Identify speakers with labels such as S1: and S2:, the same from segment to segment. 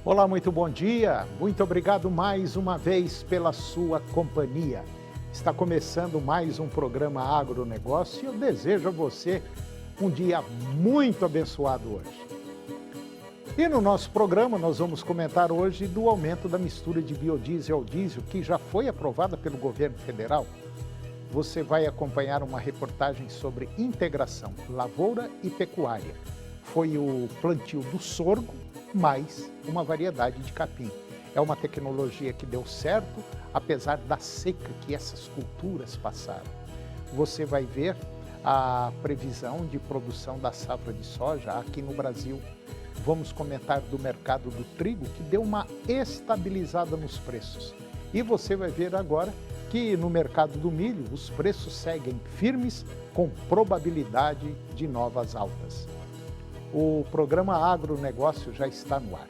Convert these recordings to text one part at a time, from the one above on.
S1: Olá, muito bom dia. Muito obrigado mais uma vez pela sua companhia. Está começando mais um programa Agronegócio e eu desejo a você um dia muito abençoado hoje. E no nosso programa nós vamos comentar hoje do aumento da mistura de biodiesel ao diesel, que já foi aprovada pelo governo federal. Você vai acompanhar uma reportagem sobre integração lavoura e pecuária. Foi o plantio do sorgo mais uma variedade de capim. É uma tecnologia que deu certo, apesar da seca que essas culturas passaram. Você vai ver a previsão de produção da safra de soja aqui no Brasil. Vamos comentar do mercado do trigo, que deu uma estabilizada nos preços. E você vai ver agora que no mercado do milho os preços seguem firmes, com probabilidade de novas altas. O programa Agronegócio já está no ar.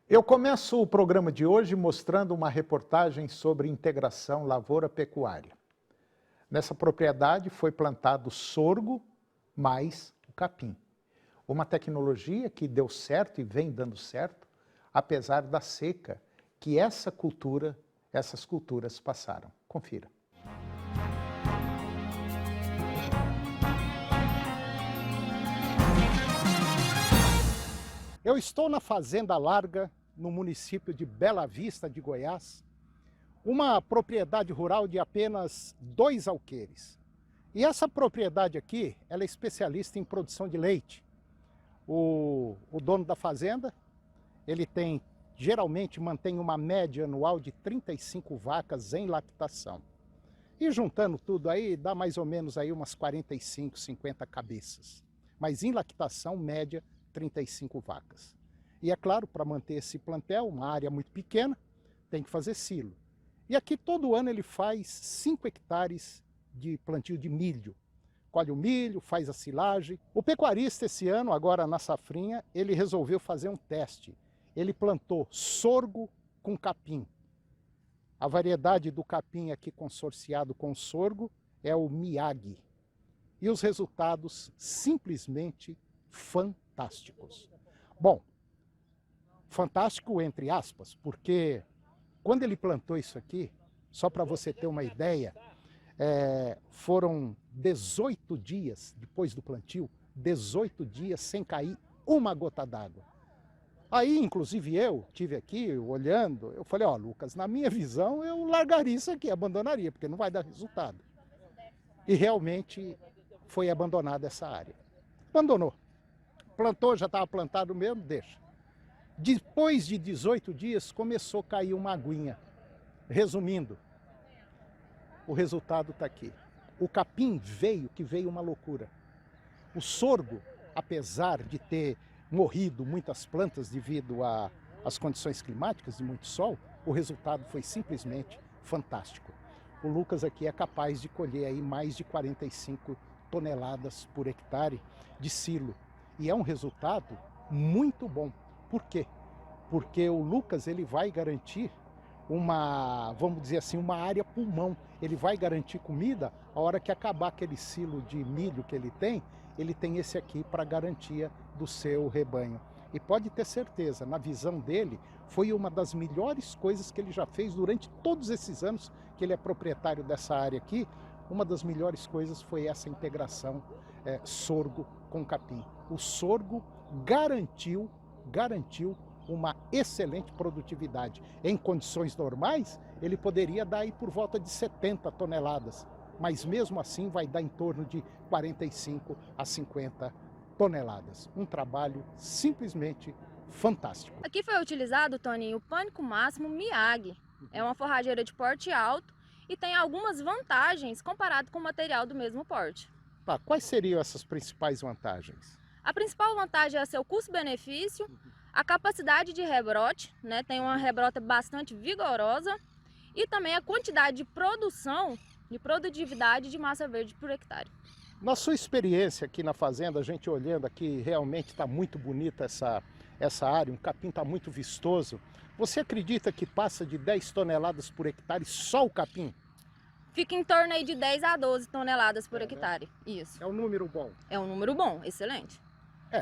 S1: Eu começo o programa de hoje mostrando uma reportagem sobre integração lavoura-pecuária. Nessa propriedade foi plantado sorgo mais o capim. Uma tecnologia que deu certo e vem dando certo, apesar da seca que essas culturas passaram. Confira. Eu estou na Fazenda Larga, no município de Bela Vista, de Goiás, uma propriedade rural de apenas 2 alqueires. E essa propriedade aqui, ela é especialista em produção de leite. O dono da fazenda, ele geralmente mantém uma média anual de 35 vacas em lactação. E juntando tudo aí, dá mais ou menos aí umas 45, 50 cabeças. Mas em lactação, média, 35 vacas. E é claro, para manter esse plantel, uma área muito pequena, tem que fazer silo. E aqui todo ano ele faz 5 hectares de plantio de milho. Colhe o milho, faz a silagem. O pecuarista esse ano, agora na safrinha, ele resolveu fazer um teste. Ele plantou sorgo com capim. A variedade do capim aqui consorciado com sorgo é o Miyagi. E os resultados simplesmente fantásticos. Bom, fantástico entre aspas, porque quando ele plantou isso aqui, só para você ter uma ideia, foram 18 dias depois do plantio, 18 dias sem cair uma gota d'água. Aí, inclusive eu tive aqui olhando, eu falei, ó, Lucas, na minha visão eu largaria isso aqui, abandonaria, porque não vai dar resultado. E realmente foi abandonada essa área. Abandonou. Plantou, já estava plantado mesmo, deixa. Depois de 18 dias começou a cair uma aguinha. Resumindo, o resultado está aqui. O capim veio uma loucura. O sorgo, apesar de ter morrido muitas plantas devido às condições climáticas de muito sol, o resultado foi simplesmente fantástico. O Lucas aqui é capaz de colher aí mais de 45 toneladas por hectare de silo. E é um resultado muito bom. Por quê? Porque o Lucas ele vai garantir vamos dizer assim, uma área pulmão. Ele vai garantir comida, a hora que acabar aquele silo de milho que ele tem esse aqui para garantia do seu rebanho. E pode ter certeza, na visão dele, foi uma das melhores coisas que ele já fez durante todos esses anos que ele é proprietário dessa área aqui. Uma das melhores coisas foi essa integração sorgo com capim. O sorgo garantiu uma excelente produtividade. Em condições normais, ele poderia dar aí por volta de 70 toneladas, mas mesmo assim vai dar em torno de 45 a 50 toneladas. Um trabalho simplesmente fantástico.
S2: Aqui foi utilizado, Tony, o pânico máximo Miyagi. É uma forrageira de porte alto e tem algumas vantagens comparado com o material do mesmo porte.
S1: Tá, quais seriam essas principais vantagens?
S2: A principal vantagem é seu custo-benefício, a capacidade de rebrote, né? Tem uma rebrota bastante vigorosa e também a quantidade de produtividade de massa verde por hectare.
S1: Na sua experiência aqui na fazenda, a gente olhando aqui, realmente está muito bonita essa área, um capim está muito vistoso. Você acredita que passa de 10 toneladas por hectare só o capim?
S2: Fica em torno aí de 10 a 12 toneladas por
S1: Né?
S2: hectare. Isso.
S1: É um número bom.
S2: É um número bom, excelente.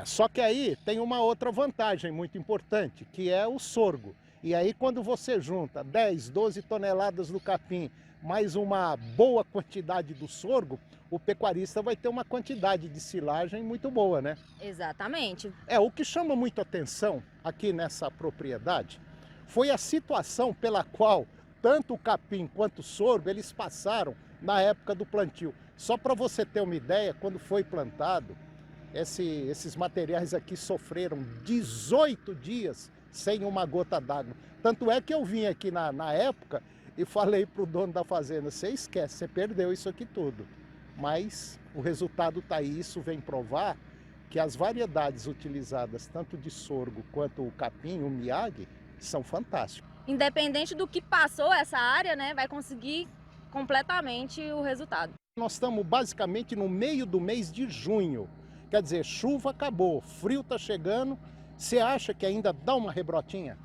S1: Só que aí tem uma outra vantagem muito importante, que é o sorgo. E aí quando você junta 10, 12 toneladas do capim, mais uma boa quantidade do sorgo, o pecuarista vai ter uma quantidade de silagem muito boa, né?
S2: Exatamente.
S1: O que chama muito atenção aqui nessa propriedade foi a situação pela qual tanto o capim quanto o sorgo, eles passaram na época do plantio. Só para você ter uma ideia, quando foi plantado, esses materiais aqui sofreram 18 dias sem uma gota d'água. Tanto é que eu vim aqui na época e falei para o dono da fazenda, você esquece, você perdeu isso aqui tudo. Mas o resultado está aí, isso vem provar que as variedades utilizadas, tanto de sorgo quanto o capim, o miag, são fantásticos.
S2: Independente do que passou essa área, né, vai conseguir completamente o resultado.
S1: Nós estamos basicamente no meio do mês de junho. Quer dizer, chuva acabou, frio está chegando. Você acha que ainda dá uma rebrotinha?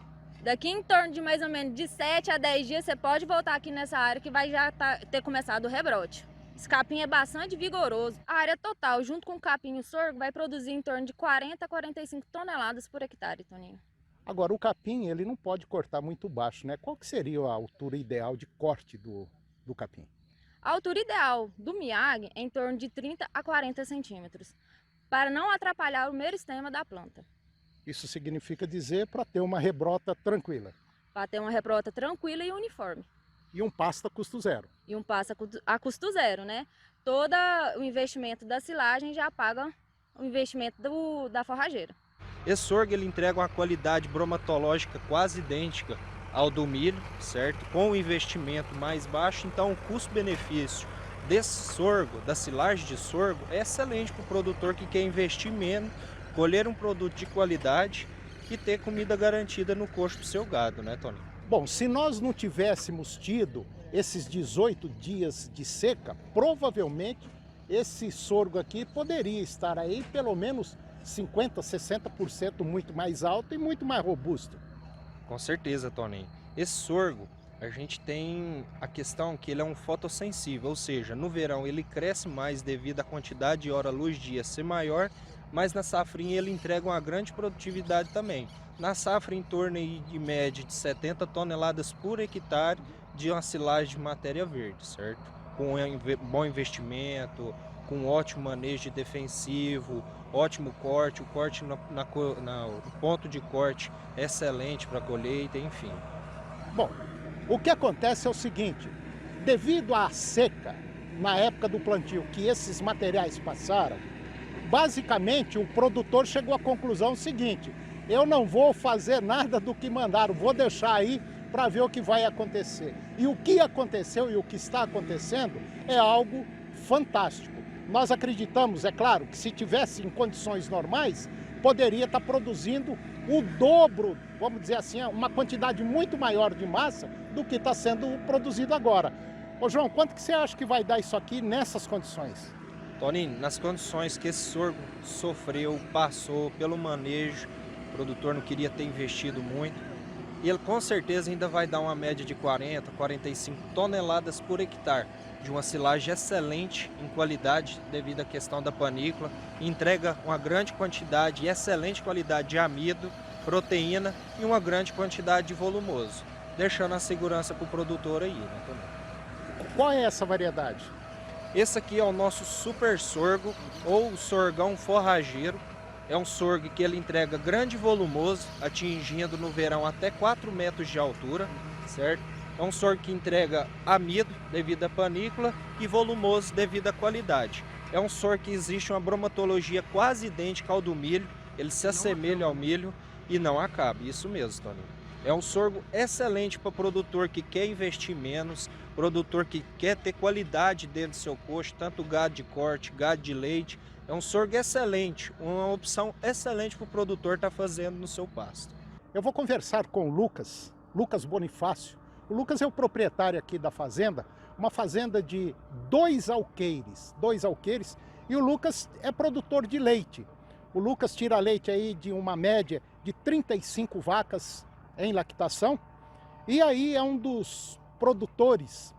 S2: Daqui em torno de mais ou menos de 7 a 10 dias, você pode voltar aqui nessa área que vai já ter começado o rebrote. Esse capim é bastante vigoroso. A área total, junto com o capim e o sorgo, vai produzir em torno de 40 a 45 toneladas por hectare, Toninho.
S1: Agora, o capim, ele não pode cortar muito baixo, né? Qual que seria a altura ideal de corte do capim?
S2: A altura ideal do miag é em torno de 30 a 40 centímetros, para não atrapalhar o meristema da planta.
S1: Isso significa dizer para ter uma rebrota tranquila.
S2: Para ter uma rebrota tranquila e uniforme.
S1: E um pasto a custo zero.
S2: E um pasto a custo zero, né? Todo o investimento da silagem já paga o investimento da forrageira.
S3: Esse sorgo ele entrega uma qualidade bromatológica quase idêntica ao do milho, certo? Com o investimento mais baixo, então o custo-benefício desse sorgo, da silagem de sorgo, é excelente para o produtor que quer investir menos, colher um produto de qualidade e ter comida garantida no coxo do seu gado, né, Tony?
S1: Bom, se nós não tivéssemos tido esses 18 dias de seca, provavelmente esse sorgo aqui poderia estar aí pelo menos 50%, 60% muito mais alto e muito mais robusto.
S3: Com certeza, Tony. Esse sorgo, a gente tem a questão que ele é um fotossensível, ou seja, no verão ele cresce mais devido à quantidade de hora-luz-dia ser maior, mas na safrinha ele entrega uma grande produtividade também. Na safra, em torno de média de 70 toneladas por hectare de uma silagem de matéria verde, certo? Com bom investimento, com ótimo manejo de defensivo, ótimo corte, o corte no ponto de corte é excelente para a colheita, enfim.
S1: Bom, o que acontece é o seguinte, devido à seca na época do plantio que esses materiais passaram, basicamente o produtor chegou à conclusão seguinte, eu não vou fazer nada do que mandaram, vou deixar aí para ver o que vai acontecer. E o que aconteceu e o que está acontecendo é algo fantástico. Nós acreditamos, é claro, que se tivesse em condições normais, poderia estar produzindo o dobro, vamos dizer assim, uma quantidade muito maior de massa do que está sendo produzido agora. Ô João, quanto que você acha que vai dar isso aqui nessas condições?
S3: Toninho, nas condições que esse sorgo sofreu, passou pelo manejo, o produtor não queria ter investido muito, e ele com certeza ainda vai dar uma média de 40, 45 toneladas por hectare, de uma silagem excelente em qualidade devido à questão da panícula, entrega uma grande quantidade e excelente qualidade de amido, proteína e uma grande quantidade de volumoso, deixando a segurança para o produtor aí, né, também.
S1: Qual é essa variedade?
S3: Esse aqui é o nosso super sorgo ou sorgão forrageiro. É um sorgo que ele entrega grande volumoso, atingindo no verão até 4 metros de altura, certo? É um sorgo que entrega amido devido à panícula e volumoso devido à qualidade. É um sorgo que existe uma bromatologia quase idêntica ao do milho, ele se assemelha ao milho e não acaba, isso mesmo, Tony. É um sorgo excelente para produtor que quer investir menos, produtor que quer ter qualidade dentro do seu coxo, tanto gado de corte, gado de leite. É um sorgo excelente, uma opção excelente para o produtor estar fazendo no seu pasto.
S1: Eu vou conversar com o Lucas Bonifácio. O Lucas é o proprietário aqui da fazenda, uma fazenda de 2 alqueires, e o Lucas é produtor de leite. O Lucas tira leite aí de uma média de 35 vacas em lactação. E aí é um dos produtores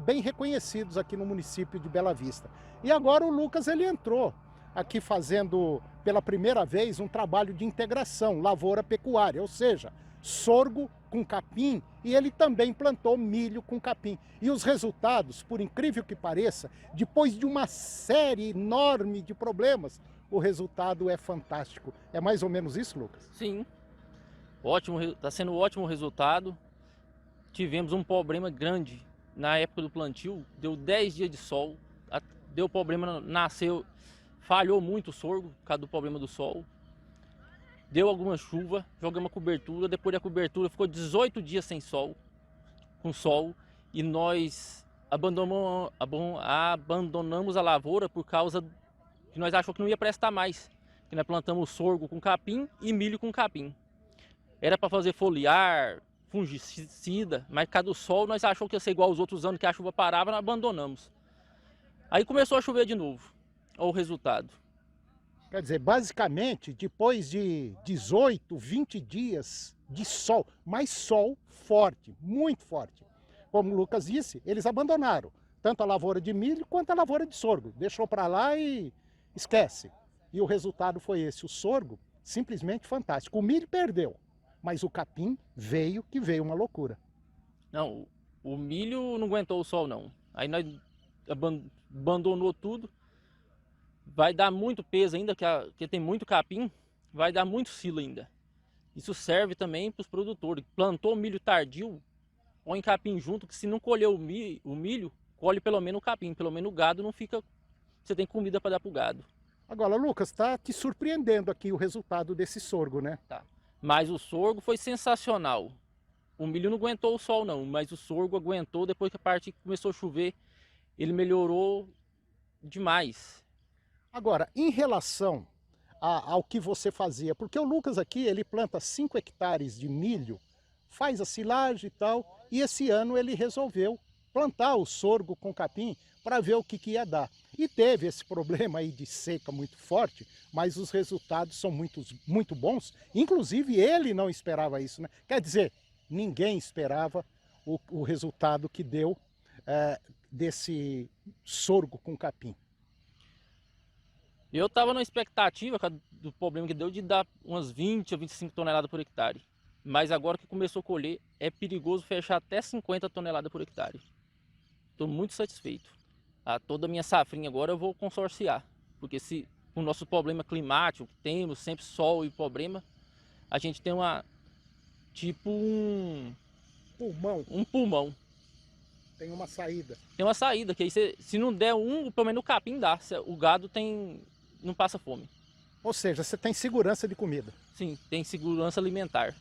S1: bem reconhecidos aqui no município de Bela Vista. E agora o Lucas ele entrou aqui fazendo pela primeira vez um trabalho de integração lavoura-pecuária, ou seja, sorgo com capim, e ele também plantou milho com capim. E os resultados, por incrível que pareça, depois de uma série enorme de problemas, o resultado é fantástico. É mais ou menos isso, Lucas?
S4: Sim, ótimo, está sendo um ótimo resultado. Tivemos um problema grande na época do plantio, deu 10 dias de sol, deu problema, nasceu, falhou muito o sorgo por causa do problema do sol. Deu alguma chuva, jogamos a cobertura, depois da cobertura ficou 18 dias sem sol, com sol, e nós abandonamos a lavoura por causa que nós achamos que não ia prestar mais, que nós plantamos sorgo com capim e milho com capim. Era para fazer foliar, fungicida, mas por causa do sol nós achamos que ia ser igual aos outros anos que a chuva parava, nós abandonamos. Aí começou a chover de novo, olha o resultado.
S1: Quer dizer, basicamente, depois de 18, 20 dias de sol, mas sol forte, muito forte. Como o Lucas disse, eles abandonaram tanto a lavoura de milho quanto a lavoura de sorgo. Deixou para lá e esquece. E o resultado foi esse, o sorgo simplesmente fantástico. O milho perdeu, mas o capim veio uma loucura.
S4: Não, o milho não aguentou o sol não. Aí nós abandonou tudo. Vai dar muito peso ainda, porque tem muito capim, vai dar muito silo ainda. Isso serve também para os produtores. Plantou milho tardio, põe capim junto, que se não colher o milho, colhe pelo menos o capim, pelo menos o gado não fica... Você tem comida para dar para o gado.
S1: Agora, Lucas, está te surpreendendo aqui o resultado desse sorgo, né?
S4: Tá. Mas o sorgo foi sensacional. O milho não aguentou o sol não, mas o sorgo aguentou. Depois que a parte começou a chover, ele melhorou demais.
S1: Agora, em relação ao que você fazia, porque o Lucas aqui, ele planta 5 hectares de milho, faz a silagem e tal, e esse ano ele resolveu plantar o sorgo com capim para ver o que ia dar. E teve esse problema aí de seca muito forte, mas os resultados são muito bons, inclusive ele não esperava isso, né? Quer dizer, ninguém esperava o resultado que deu desse sorgo com capim.
S4: Eu estava na expectativa do problema que deu de dar umas 20 a 25 toneladas por hectare. Mas agora que começou a colher, é perigoso fechar até 50 toneladas por hectare. Estou muito satisfeito. Toda a minha safrinha agora eu vou consorciar. Porque se o nosso problema climático, que temos sempre sol e problema, a gente tem um pulmão.
S1: Tem uma saída.
S4: Tem uma saída, que aí se não der pelo menos o capim dá. O gado não passa fome.
S1: Ou seja, você tem segurança de comida.
S4: Sim, tem segurança alimentar.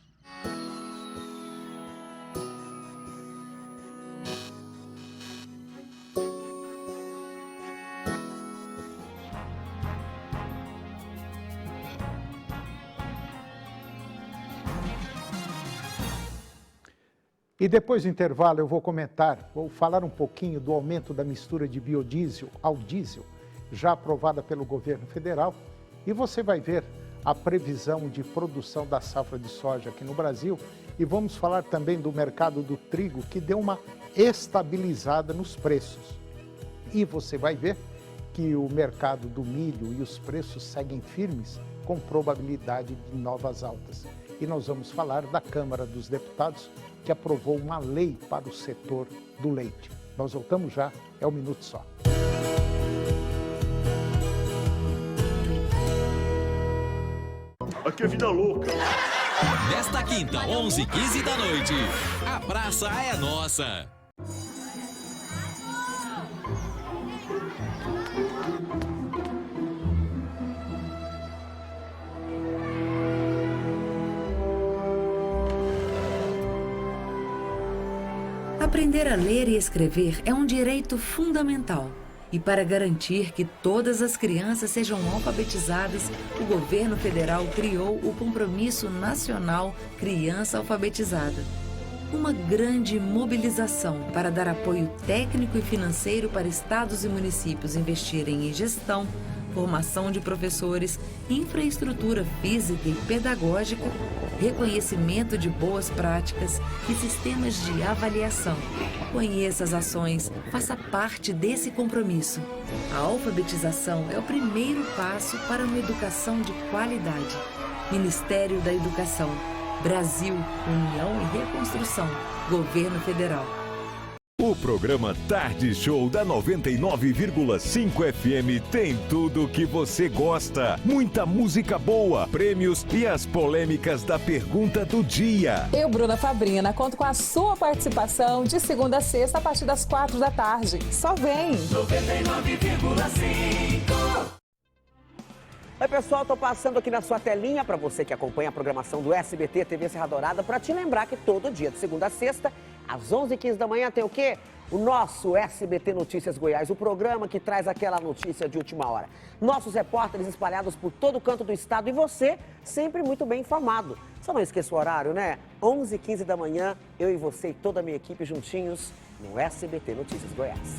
S1: E depois do intervalo eu vou falar um pouquinho do aumento da mistura de biodiesel ao diesel, já aprovada pelo governo federal, e você vai ver a previsão de produção da safra de soja aqui no Brasil, e vamos falar também do mercado do trigo, que deu uma estabilizada nos preços. E você vai ver que o mercado do milho e os preços seguem firmes, com probabilidade de novas altas. E nós vamos falar da Câmara dos Deputados, que aprovou uma lei para o setor do leite. Nós voltamos já, é um minuto só.
S5: Aqui é vida louca.
S6: Nesta quinta, 11h15 da noite, a praça é nossa.
S7: Aprender a ler e escrever é um direito fundamental. E para garantir que todas as crianças sejam alfabetizadas, o governo federal criou o Compromisso Nacional Criança Alfabetizada. Uma grande mobilização para dar apoio técnico e financeiro para estados e municípios investirem em gestão, formação de professores, infraestrutura física e pedagógica, reconhecimento de boas práticas e sistemas de avaliação. Conheça as ações, faça parte desse compromisso. A alfabetização é o primeiro passo para uma educação de qualidade. Ministério da Educação, Brasil, União e Reconstrução, Governo Federal.
S5: O programa Tarde Show da 99,5 FM tem tudo o que você gosta. Muita música boa, prêmios e as polêmicas da pergunta do dia.
S8: Eu, Bruna Fabrina, conto com a sua participação de segunda a sexta a partir das 4 da tarde. Só vem!
S9: 99,5. Oi pessoal, tô passando aqui na sua telinha para você que acompanha a programação do SBT TV Serra Dourada para te lembrar que todo dia de segunda a sexta, às 11h15 da manhã, tem o quê? O nosso SBT Notícias Goiás, o programa que traz aquela notícia de última hora. Nossos repórteres espalhados por todo o canto do estado e você sempre muito bem informado. Só não esqueça o horário, né? 11h15 da manhã, eu e você e toda a minha equipe juntinhos no SBT Notícias Goiás.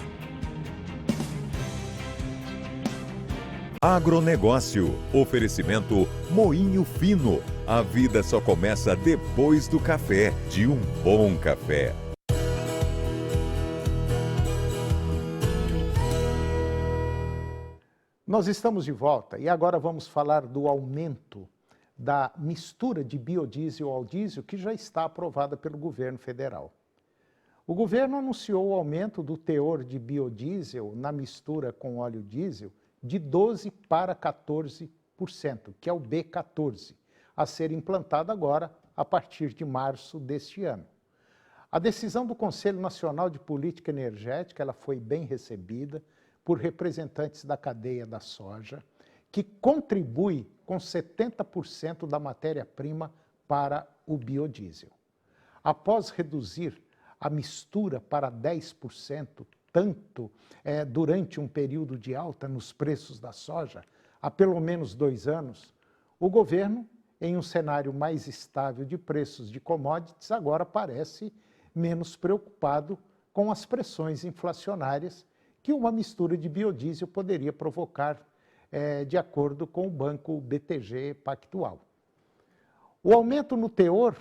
S5: Agronegócio. Oferecimento Moinho Fino. A vida só começa depois do café, de um bom café.
S1: Nós estamos de volta e agora vamos falar do aumento da mistura de biodiesel ao diesel que já está aprovada pelo governo federal. O governo anunciou o aumento do teor de biodiesel na mistura com óleo diesel de 12% para 14%, que é o B14, a ser implantado agora a partir de março deste ano. A decisão do Conselho Nacional de Política Energética ela foi bem recebida por representantes da cadeia da soja, que contribui com 70% da matéria-prima para o biodiesel. Após reduzir a mistura para 10%, tanto durante um período de alta nos preços da soja, há pelo menos 2 anos, o governo, em um cenário mais estável de preços de commodities, agora parece menos preocupado com as pressões inflacionárias que uma mistura de biodiesel poderia provocar, de acordo com o banco BTG Pactual. O aumento no teor,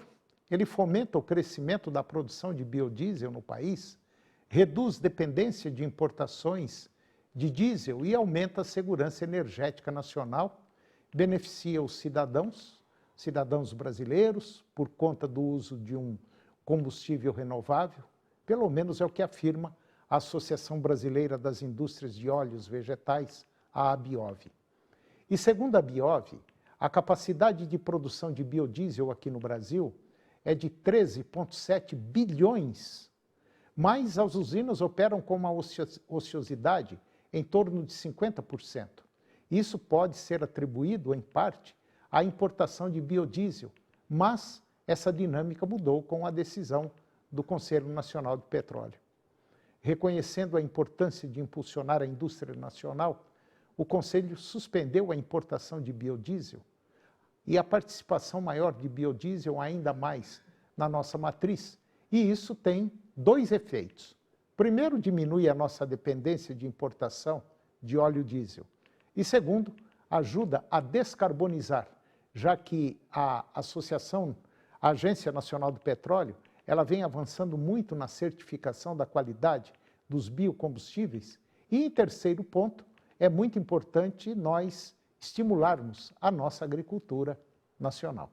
S1: ele fomenta o crescimento da produção de biodiesel no país, reduz dependência de importações de diesel e aumenta a segurança energética nacional, beneficia os cidadãos brasileiros, por conta do uso de um combustível renovável, pelo menos é o que afirma a Associação Brasileira das Indústrias de Óleos Vegetais, a ABIOV. E segundo a ABIOV, a capacidade de produção de biodiesel aqui no Brasil é de 13,7 bilhões, mas as usinas operam com uma ociosidade em torno de 50%. Isso pode ser atribuído, em parte, à importação de biodiesel, mas essa dinâmica mudou com a decisão do Conselho Nacional do Petróleo. Reconhecendo a importância de impulsionar a indústria nacional, o Conselho suspendeu a importação de biodiesel e a participação maior de biodiesel ainda mais na nossa matriz, e isso tem 2 efeitos. Primeiro, diminui a nossa dependência de importação de óleo diesel. E segundo, ajuda a descarbonizar, já que a Agência Nacional do Petróleo, ela vem avançando muito na certificação da qualidade dos biocombustíveis. E em terceiro ponto, é muito importante nós estimularmos a nossa agricultura nacional.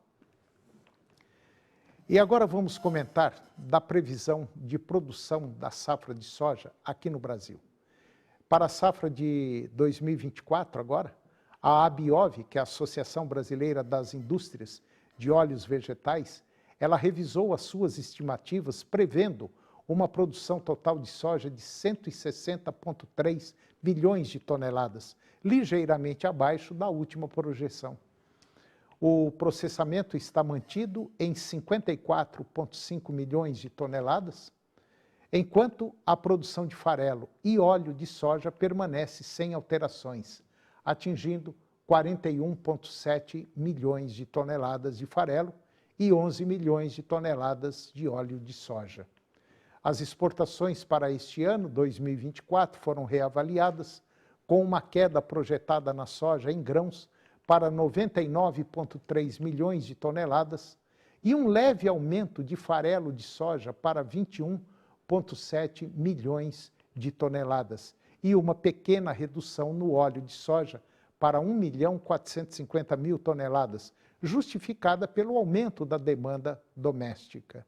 S1: E agora vamos comentar da previsão de produção da safra de soja aqui no Brasil. Para a safra de 2024 agora, a ABIOV, que é a Associação Brasileira das Indústrias de Óleos Vegetais, ela revisou as suas estimativas prevendo uma produção total de soja de 160,3 bilhões de toneladas, ligeiramente abaixo da última projeção. O processamento está mantido em 54,5 milhões de toneladas, enquanto a produção de farelo e óleo de soja permanece sem alterações, atingindo 41,7 milhões de toneladas de farelo e 11 milhões de toneladas de óleo de soja. As exportações para este ano, 2024, foram reavaliadas com uma queda projetada na soja em grãos para 99,3 milhões de toneladas e um leve aumento de farelo de soja para 21,7 milhões de toneladas e uma pequena redução no óleo de soja para 1.450.000 toneladas, justificada pelo aumento da demanda doméstica.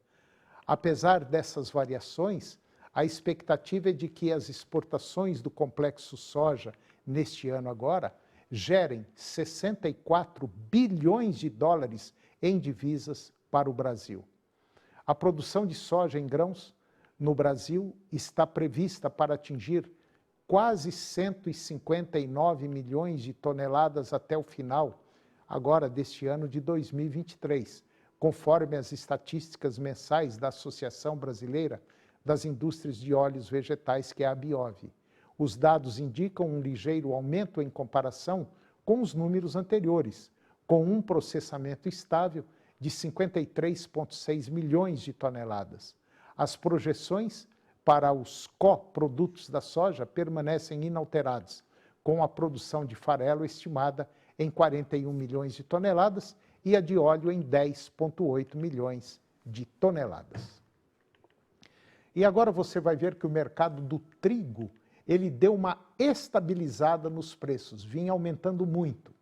S1: Apesar dessas variações, a expectativa é de que as exportações do complexo soja neste ano agora gerem 64 bilhões de dólares em divisas para o Brasil. A produção de soja em grãos no Brasil está prevista para atingir quase 159 milhões de toneladas até o final, agora deste ano de 2023, conforme as estatísticas mensais da Associação Brasileira das Indústrias de Óleos Vegetais, que é a ABIOV. Os dados indicam um ligeiro aumento em comparação com os números anteriores, com um processamento estável de 53,6 milhões de toneladas. As projeções para os coprodutos da soja permanecem inalteradas, com a produção de farelo estimada em 41 milhões de toneladas e a de óleo em 10,8 milhões de toneladas. E agora você vai ver que o mercado do trigo, ele deu uma estabilizada nos preços, vinha aumentando muito.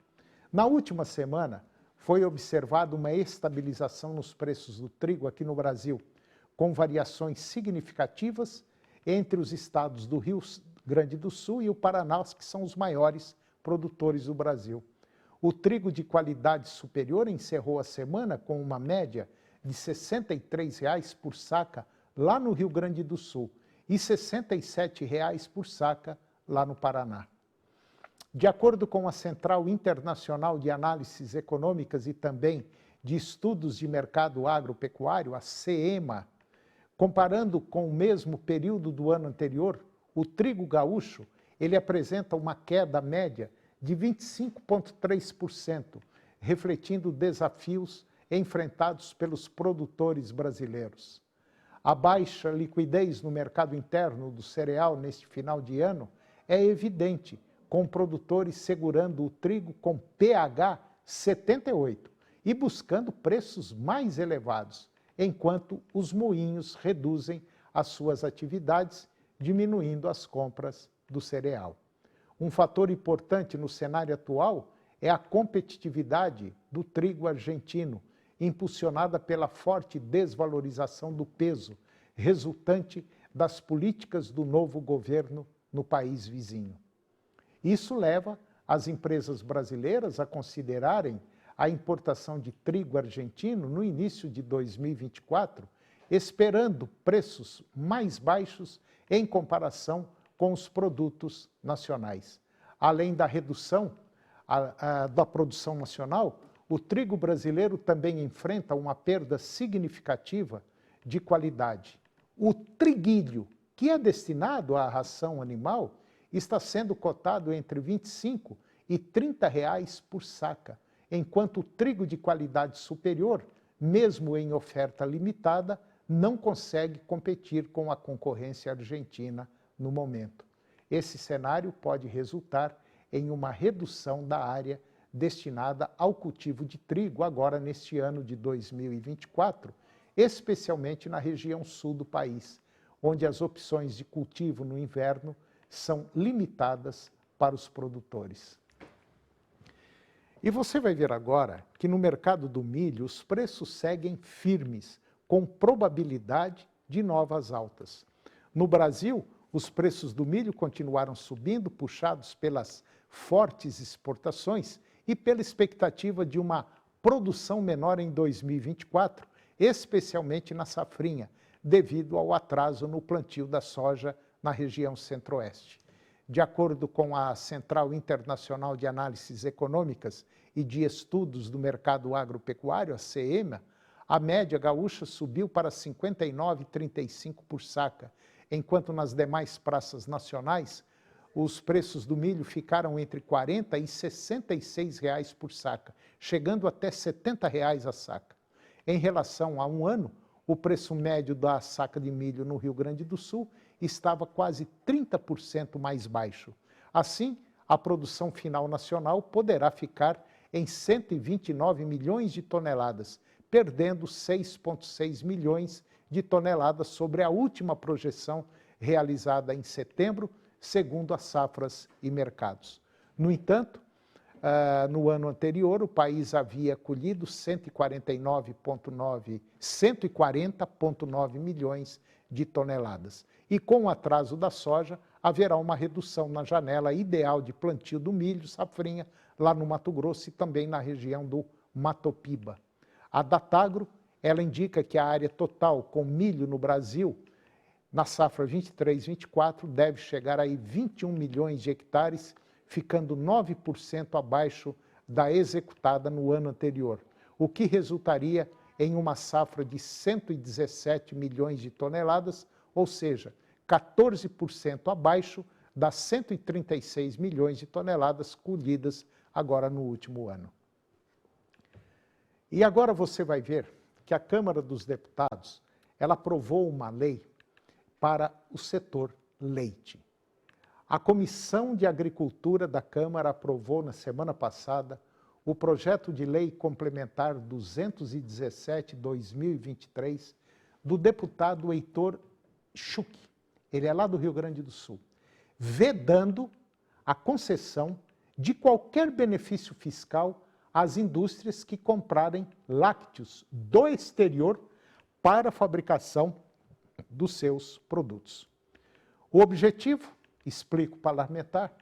S1: Na última semana, foi observada uma estabilização nos preços do trigo aqui no Brasil, com variações significativas entre os estados do Rio Grande do Sul e o Paraná, que são os maiores produtores do Brasil. O trigo de qualidade superior encerrou a semana com uma média de R$ 63,00 por saca lá no Rio Grande do Sul e R$ 67,00 por saca lá no Paraná. De acordo com a Central Internacional de Análises Econômicas e também de Estudos de Mercado Agropecuário, a CEMA, comparando com o mesmo período do ano anterior, o trigo gaúcho ele apresenta uma queda média de 25,3%, refletindo desafios enfrentados pelos produtores brasileiros. A baixa liquidez no mercado interno do cereal neste final de ano é evidente, com produtores segurando o trigo com pH 78 e buscando preços mais elevados, enquanto os moinhos reduzem as suas atividades, diminuindo as compras do cereal. Um fator importante no cenário atual é a competitividade do trigo argentino, impulsionada pela forte desvalorização do peso, resultante das políticas do novo governo no país vizinho. Isso leva as empresas brasileiras a considerarem a importação de trigo argentino no início de 2024, esperando preços mais baixos em comparação com os produtos nacionais. Além da redução da produção nacional, o trigo brasileiro também enfrenta uma perda significativa de qualidade. O triguilho, que é destinado à ração animal, está sendo cotado entre R$ 25 e R$ 30 por saca, enquanto o trigo de qualidade superior, mesmo em oferta limitada, não consegue competir com a concorrência argentina no momento. Esse cenário pode resultar em uma redução da área destinada ao cultivo de trigo agora neste ano de 2024, especialmente na região sul do país, onde as opções de cultivo no inverno são limitadas para os produtores. E você vai ver agora que no mercado do milho os preços seguem firmes, com probabilidade de novas altas. No Brasil, os preços do milho continuaram subindo, puxados pelas fortes exportações e pela expectativa de uma produção menor em 2024, especialmente na safrinha, devido ao atraso no plantio da soja na região centro-oeste. De acordo com a Central Internacional de Análises Econômicas e de Estudos do Mercado Agropecuário, a CEMA, a média gaúcha subiu para R$ 59,35 por saca, enquanto nas demais praças nacionais, os preços do milho ficaram entre R$ 40 e R$ 66 por saca, chegando até R$ 70 a saca. Em relação a um ano, o preço médio da saca de milho no Rio Grande do Sul estava quase 30% mais baixo. Assim, a produção final nacional poderá ficar em 129 milhões de toneladas, perdendo 6,6 milhões de toneladas sobre a última projeção realizada em setembro, segundo as safras e mercados. No entanto, no ano anterior, o país havia colhido 140,9 milhões de toneladas. E com o atraso da soja, haverá uma redução na janela ideal de plantio do milho, safrinha, lá no Mato Grosso e também na região do Mato Piba. A Datagro, ela indica que a área total com milho no Brasil, na safra 23-24, deve chegar a 21 milhões de hectares, ficando 9% abaixo da executada no ano anterior, o que resultaria em uma safra de 117 milhões de toneladas, ou seja, 14% abaixo das 136 milhões de toneladas colhidas agora no último ano. E agora você vai ver que a Câmara dos Deputados, ela aprovou uma lei para o setor leite. A Comissão de Agricultura da Câmara aprovou na semana passada o projeto de lei complementar 217/2023 do deputado Heitor Schuch, ele é lá do Rio Grande do Sul, vedando a concessão de qualquer benefício fiscal às indústrias que comprarem lácteos do exterior para a fabricação dos seus produtos. O objetivo, explica o parlamentar,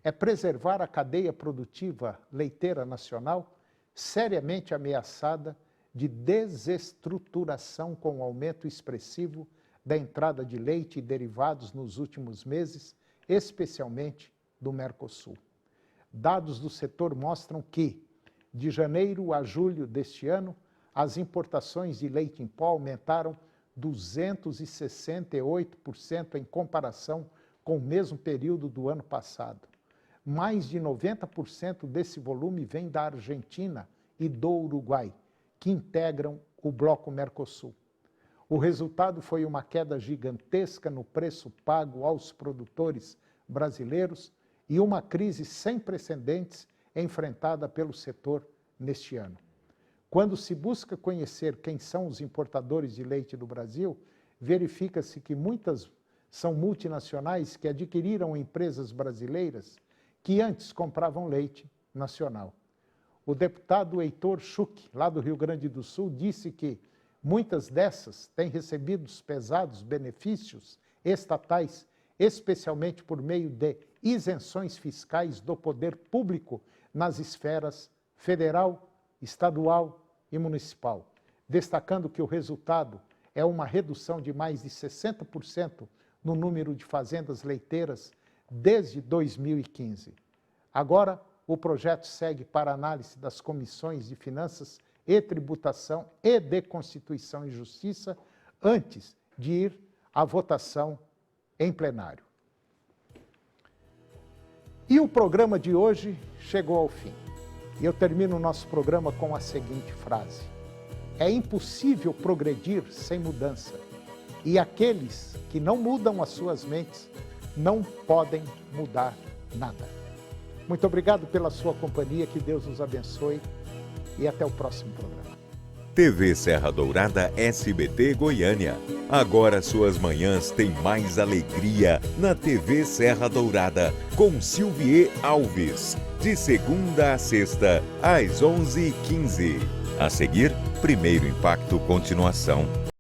S1: é preservar a cadeia produtiva leiteira nacional seriamente ameaçada de desestruturação com o aumento expressivo da entrada de leite e derivados nos últimos meses, especialmente do Mercosul. Dados do setor mostram que, de janeiro a julho deste ano, as importações de leite em pó aumentaram 268% em comparação com o mesmo período do ano passado. Mais de 90% desse volume vem da Argentina e do Uruguai, que integram o bloco Mercosul. O resultado foi uma queda gigantesca no preço pago aos produtores brasileiros e uma crise sem precedentes enfrentada pelo setor neste ano. Quando se busca conhecer quem são os importadores de leite do Brasil, verifica-se que muitas são multinacionais que adquiriram empresas brasileiras que antes compravam leite nacional. O deputado Heitor Schuch, lá do Rio Grande do Sul, disse que muitas dessas têm recebido pesados benefícios estatais, especialmente por meio de isenções fiscais do poder público nas esferas federal, estadual e municipal, destacando que o resultado é uma redução de mais de 60% no número de fazendas leiteiras desde 2015. Agora, o projeto segue para análise das comissões de Finanças e Tributação e de Constituição e Justiça, antes de ir à votação em plenário. E o programa de hoje chegou ao fim. E eu termino o nosso programa com a seguinte frase: é impossível progredir sem mudança, e aqueles que não mudam as suas mentes não podem mudar nada. Muito obrigado pela sua companhia, que Deus nos abençoe e até o próximo programa.
S5: TV Serra Dourada SBT Goiânia. Agora suas manhãs têm mais alegria na TV Serra Dourada, com Silvier Alves, de segunda a sexta, às 11h15. A seguir, Primeiro Impacto Continuação.